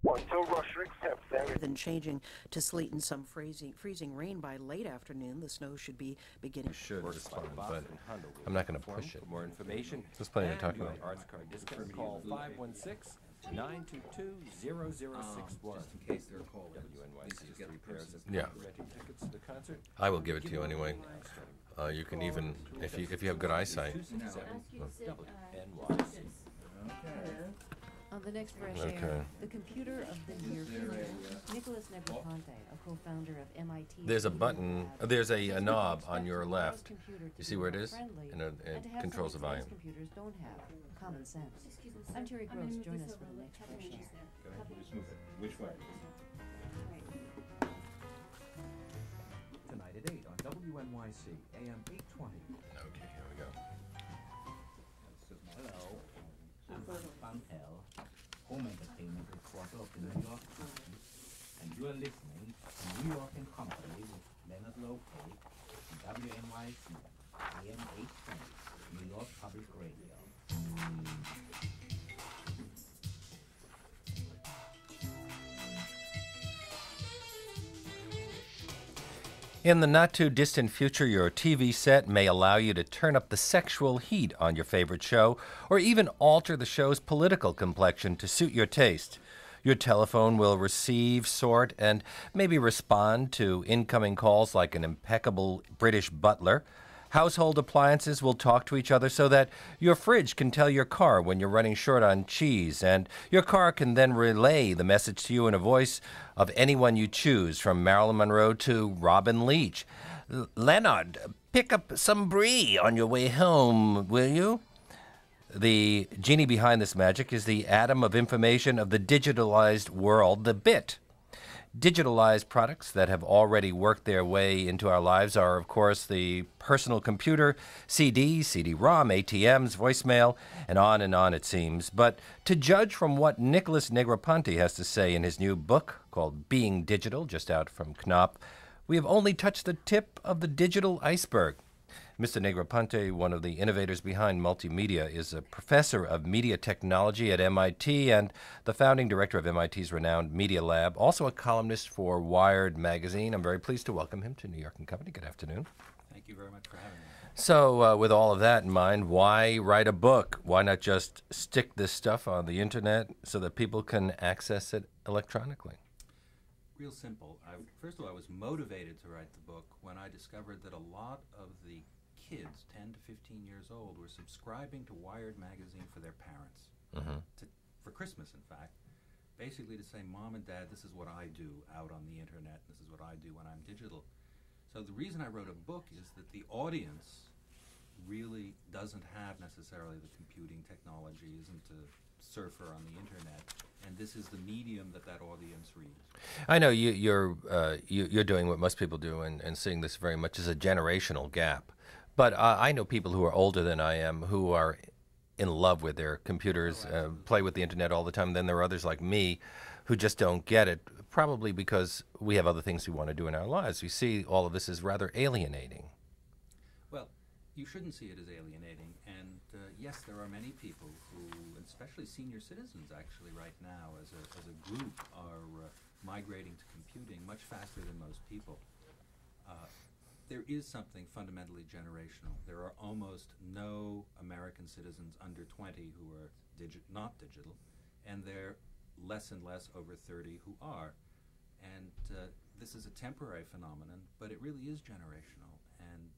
Until Russia accepts that. Then changing to sleet and some freezing rain by late afternoon. The snow should be beginning. Should respond, but I'm not going to push it. For more information, There's plenty to talk about. Arts card discount, call 516-922-0061. Just in case they're calling. WNYC has 3 pairs of Yeah. renting tickets to the concert. I will give it to you anyway. You can even, if you have good eyesight. WNYC. On the next Fresh Okay. Air, the computer of the near future. Nicholas Negroponte, a co-founder of MIT. There's a button, there's a knob on your left. You see where it is? And it controls the volume. Computers don't have common sense. I'm Terry Gross. Join us for the next Fresh Air. Which way? Tonight at 8 on WNYC, AM 820. Okay, here we go. Hello, I'm Van Pell, home entertainment reporter of the New York Times, and you are listening to New York in Company with Leonard Lopez on WNYC, AM 820, New York Public Radio. In the not-too-distant future, your TV set may allow you to turn up the sexual heat on your favorite show, or even alter the show's political complexion to suit your taste. Your telephone will receive, sort, and maybe respond to incoming calls like an impeccable British butler. Household appliances will talk to each other so that your fridge can tell your car when you're running short on cheese, and your car can then relay the message to you in a voice of anyone you choose, from Marilyn Monroe to Robin Leach. Leonard, pick up some brie on your way home, will you? The genie behind this magic is the atom of information of the digitalized world, the bit. Digitalized products that have already worked their way into our lives are, of course, the personal computer, CDs, CD-ROM, ATMs, voicemail, and on it seems. But to judge from what Nicholas Negroponte has to say in his new book called Being Digital, just out from Knopf, we have only touched the tip of the digital iceberg. Mr. Negroponte, one of the innovators behind multimedia, is a professor of media technology at MIT and the founding director of MIT's renowned Media Lab, also a columnist for Wired magazine. I'm very pleased to welcome him to New York & Company. Good afternoon. Thank you very much for having me. So, with all of that in mind, why write a book? Why not just stick this stuff on the internet so that people can access it electronically? Real simple. First of all, I was motivated to write the book when I discovered that a lot of the kids, 10 to 15 years old, were subscribing to Wired magazine for their parents, for Christmas, in fact, basically to say, Mom and Dad, this is what I do out on the internet, this is what I do when I'm digital. So the reason I wrote a book is that the audience really doesn't have necessarily the computing technology, isn't a surfer on the internet, and this is the medium that audience reads. I know you're doing what most people do and seeing this very much as a generational gap. But I know people who are older than I am who are in love with their computers, play with the internet all the time. Then there are others like me who just don't get it, probably because we have other things we want to do in our lives. We see all of this as rather alienating. Well, you shouldn't see it as alienating. And yes, there are many people who, especially senior citizens actually right now as a group, are migrating to computing much faster than most people. There is something fundamentally generational. There are almost no American citizens under 20 who are not digital, and there are less and less over 30 who are. And this is a temporary phenomenon, but it really is generational, and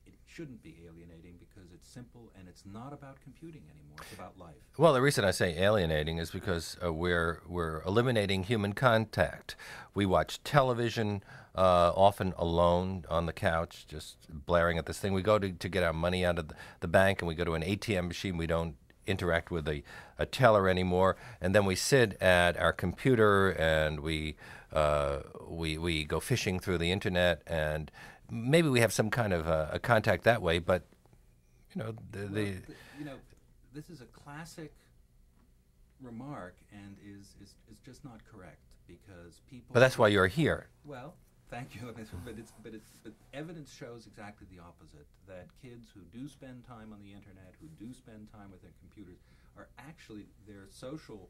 it shouldn't be alienating because it's simple and it's not about computing anymore. It's about life. Well, the reason I say alienating is because we're eliminating human contact. We watch television often alone on the couch, just blaring at this thing. We go to get our money out of the bank, and we go to an ATM machine. We don't interact with a teller anymore, and then we sit at our computer and we go fishing through the internet, and maybe we have some kind of a contact that way, but this is a classic remark and is just not correct, because people. But that's why you're here. Well, thank you. But evidence shows exactly the opposite. That kids who do spend time on the internet, who do spend time with their computers, are actually their social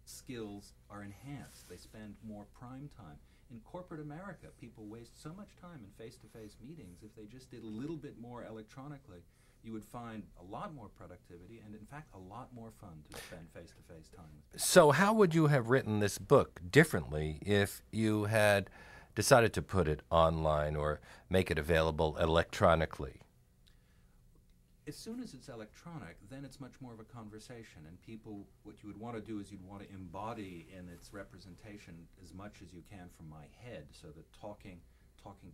skills are enhanced. They spend more prime time. In corporate America, people waste so much time in face-to-face meetings. If they just did a little bit more electronically, you would find a lot more productivity and, in fact, a lot more fun to spend face-to-face time with people. So how would you have written this book differently if you had decided to put it online or make it available electronically? As soon as it's electronic, then it's much more of a conversation, and people, what you would want to do is you'd want to embody in its representation as much as you can from my head, so that talking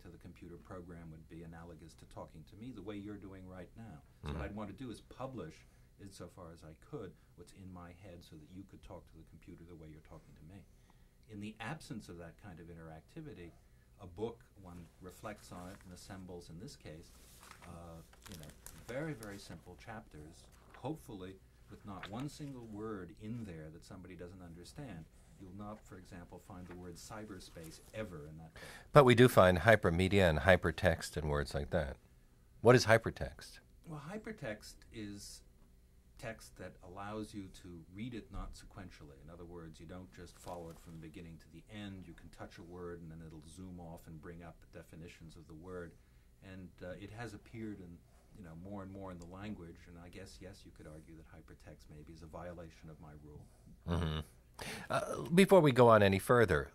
to the computer program would be analogous to talking to me the way you're doing right now. So what I'd want to do is publish, insofar as I could, what's in my head so that you could talk to the computer the way you're talking to me. In the absence of that kind of interactivity, a book, one reflects on it and assembles, in this case, very, very simple chapters, hopefully with not one single word in there that somebody doesn't understand. You'll not, for example, find the word cyberspace ever in that book. But we do find hypermedia and hypertext and words like that. What is hypertext? Well, hypertext is text that allows you to read it not sequentially. In other words, you don't just follow it from the beginning to the end. You can touch a word and then it'll zoom off and bring up the definitions of the word. And it has appeared in, more and more in the language. And I guess, yes, you could argue that hypertext maybe is a violation of my rule. Before we go on any further,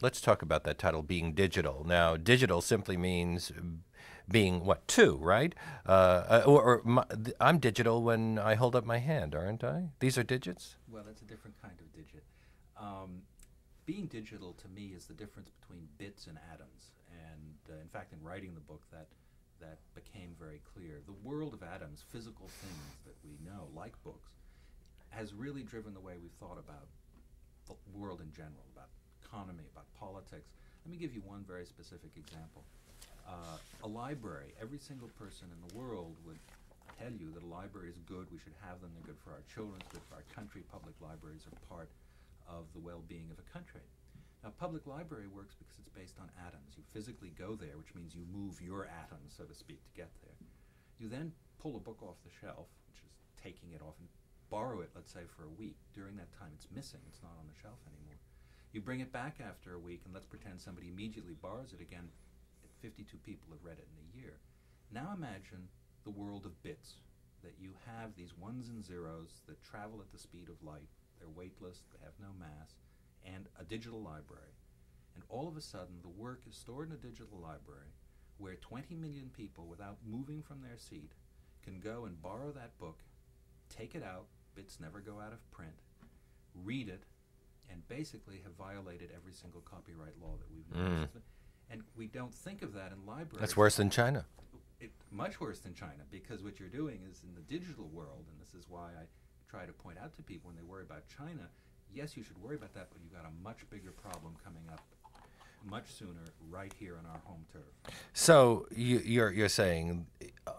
let's talk about that title, being digital. Now, digital simply means being, two, right? I'm digital when I hold up my hand, aren't I? These are digits? Well, that's a different kind of digit. Being digital, to me, is the difference between bits and atoms. And, in fact, in writing the book, that became very clear. The world of atoms, physical things that we know, like books, has really driven the way we've thought about the world in general, about economy, about politics. Let me give you one very specific example. A library, every single person in the world would tell you that a library is good, we should have them, they're good for our children, it's good for our country. Public libraries are part of the well-being of a country. Now, public library works because it's based on atoms. You physically go there, which means you move your atoms, so to speak, to get there. You then pull a book off the shelf, which is taking it off, and borrow it, let's say, for a week. During that time, it's missing. It's not on the shelf anymore. You bring it back after a week, and let's pretend somebody immediately borrows it again. 52 people have read it in a year. Now imagine the world of bits, that you have these ones and zeros that travel at the speed of light. They're weightless, they have no mass, and a digital library. And all of a sudden, the work is stored in a digital library where 20 million people, without moving from their seat, can go and borrow that book, take it out, bits never go out of print, read it, and basically have violated every single copyright law that we've known. And we don't think of that in libraries. That's worse than China. Much worse than China, because what you're doing is in the digital world, and this is why I try to point out to people when they worry about China, yes, you should worry about that, but you've got a much bigger problem coming up much sooner right here on our home turf. So you're saying,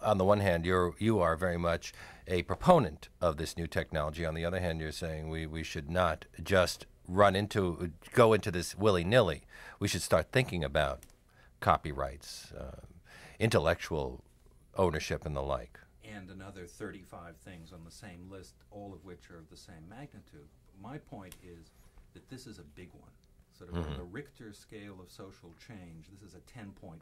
on the one hand, you are very much a proponent of this new technology. On the other hand, you're saying we should not just go into this willy-nilly. We should start thinking about copyrights, intellectual ownership, and the like. And another 35 things on the same list, all of which are of the same magnitude. My point is that this is a big one. Sort of on the Richter scale of social change, this is a 10.5.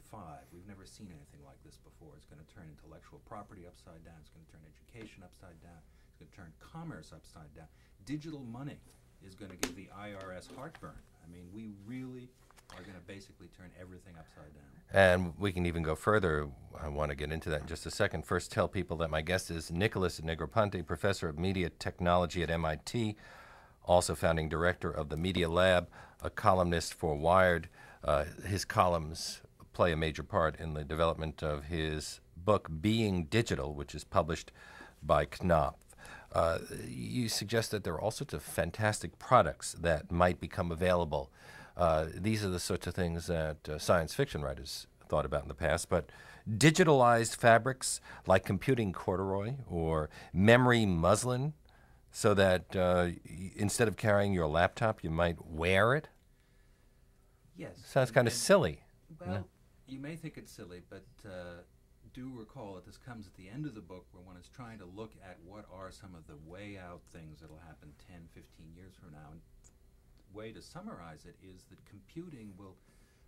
We've never seen anything like this before. It's going to turn intellectual property upside down. It's going to turn education upside down. It's going to turn commerce upside down. Digital money is going to give the IRS heartburn. I mean, we really are going to basically turn everything upside down. And we can even go further. I want to get into that in just a second. First, tell people that my guest is Nicholas Negroponte, professor of media technology at MIT, also founding director of the Media Lab, a columnist for Wired. His columns play a major part in the development of his book, Being Digital, which is published by Knopf. You suggest that there are all sorts of fantastic products that might become available. These are the sorts of things that science fiction writers thought about in the past, but digitalized fabrics like computing corduroy or memory muslin, so that instead of carrying your laptop, you might wear it? Yes. Sounds kind of silly. Well, you may think it's silly, but do recall that this comes at the end of the book where one is trying to look at what are some of the way out things that will happen 10, 15 years from now. And way to summarize it is that computing will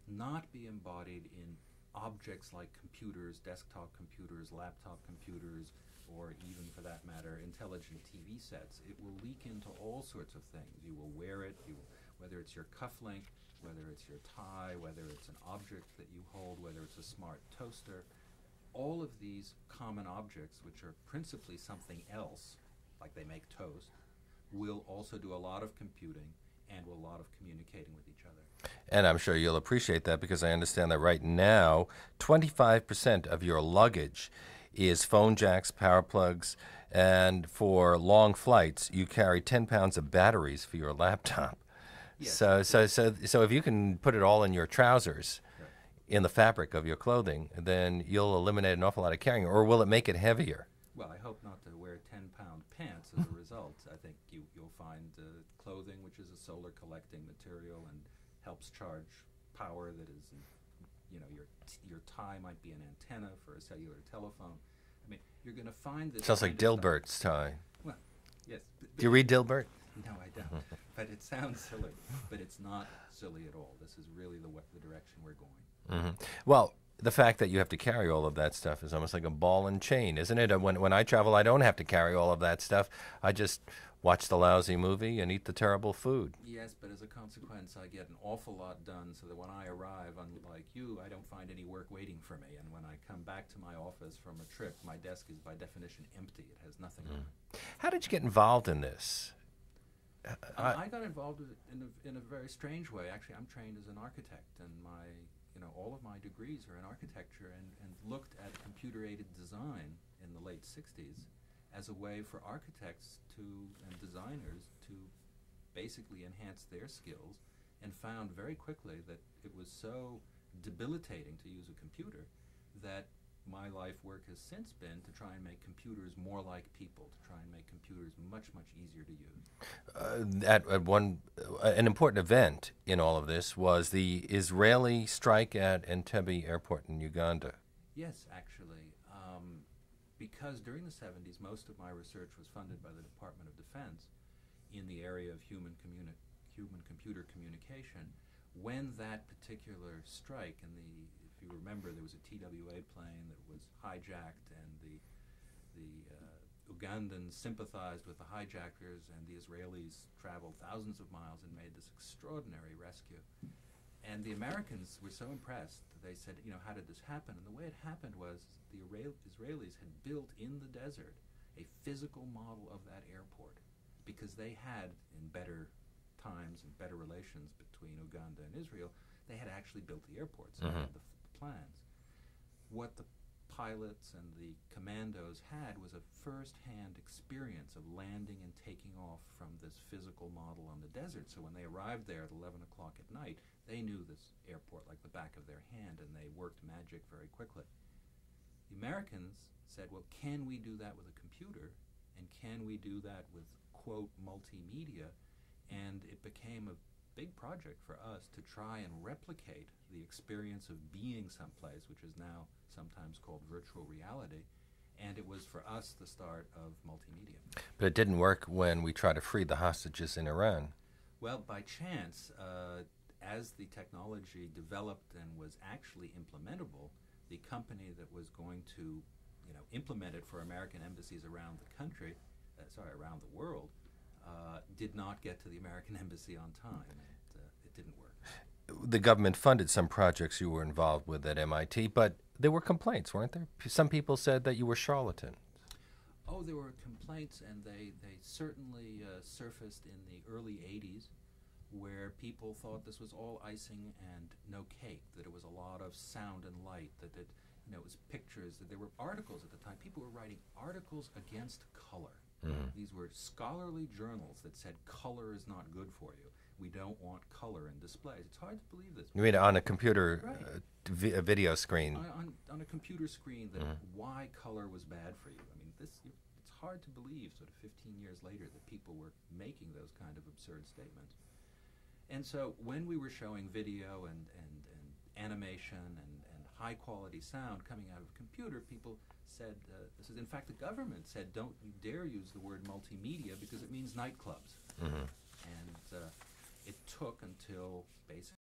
not be embodied in objects like computers, desktop computers, laptop computers, or even for that matter, intelligent TV sets. It will leak into all sorts of things. You will wear it, whether it's your cufflink, whether it's your tie, whether it's an object that you hold, whether it's a smart toaster. All of these common objects, which are principally something else, like they make toast, will also do a lot of computing and a lot of communicating with each other. And I'm sure you'll appreciate that because I understand that right now, 25% of your luggage is phone jacks, power plugs, and for long flights, you carry 10 pounds of batteries for your laptop. Yes. So if you can put it all in your trousers, Right. in the fabric of your clothing, then you'll eliminate an awful lot of carrying. Or will it make it heavier? Well, I hope not to wear 10-pound pants as a result. I think you'll find clothing which is a solar collecting material and helps charge power that is, your tie might be an antenna for a cellular telephone. I mean, you're going to find this. Sounds like kind of stuff. Dilbert's tie. Well, yes. Do you read Dilbert? No, I don't. But it sounds silly. But it's not silly at all. This is really the direction we're going. Well, the fact that you have to carry all of that stuff is almost like a ball and chain, isn't it? When I travel, I don't have to carry all of that stuff. I just watch the lousy movie and eat the terrible food. Yes, but as a consequence, I get an awful lot done so that when I arrive, unlike you, I don't find any work waiting for me. And when I come back to my office from a trip, my desk is by definition empty. It has nothing on it. How did you get involved in this? I got involved with it in a very strange way. Actually, I'm trained as an architect, and all of my degrees are in architecture, and looked at computer-aided design in the late 60s as a way for architects and designers to basically enhance their skills, and found very quickly that it was so debilitating to use a computer that my life work has since been to try and make computers more like people, to try and make computers much, much easier to use. An important event in all of this was the Israeli strike at Entebbe Airport in Uganda. Yes, actually, because during the 70s, most of my research was funded by the Department of Defense in the area of human-computer communication. When that particular strike, if you remember, there was a TWA plane that was hijacked, and the Ugandans sympathized with the hijackers, and the Israelis traveled thousands of miles and made this extraordinary rescue. And the Americans were so impressed, they said, how did this happen? And the way it happened was the Israelis had built in the desert a physical model of that airport, because they had, in better times and better relations between Uganda and Israel, they had actually built the airports, they had the plans. What the pilots and the commandos had was a first-hand experience of landing and taking off from this physical model on the desert. So when they arrived there at 11 o'clock at night, they knew this airport like the back of their hand, and they worked magic very quickly. The Americans said, well, can we do that with a computer? And can we do that with, quote, multimedia? And it became a big project for us to try and replicate the experience of being someplace, which is now sometimes called virtual reality. And it was for us the start of multimedia. But it didn't work when we tried to free the hostages in Iran. Well, by chance, as the technology developed and was actually implementable, the company that was going to implement it for American embassies around the country, around the world, did not get to the American embassy on time, and it didn't work. The government funded some projects you were involved with at MIT, but there were complaints, weren't there? Some people said that you were charlatan. Oh, there were complaints, and they certainly surfaced in the early 80s, where people thought this was all icing and no cake, that it was a lot of sound and light, that it was pictures, that there were articles at the time. People were writing articles against color. These were scholarly journals that said color is not good for you. We don't want color in displays. It's hard to believe this. You mean on a computer, Right. a video screen? On a computer screen, that why color was bad for you. I mean, it's hard to believe, sort of 15 years later, that people were making those kind of absurd statements. And so when we were showing video and animation and high-quality sound coming out of a computer, people said, in fact, the government said, don't you dare use the word multimedia because it means nightclubs. And it took until basically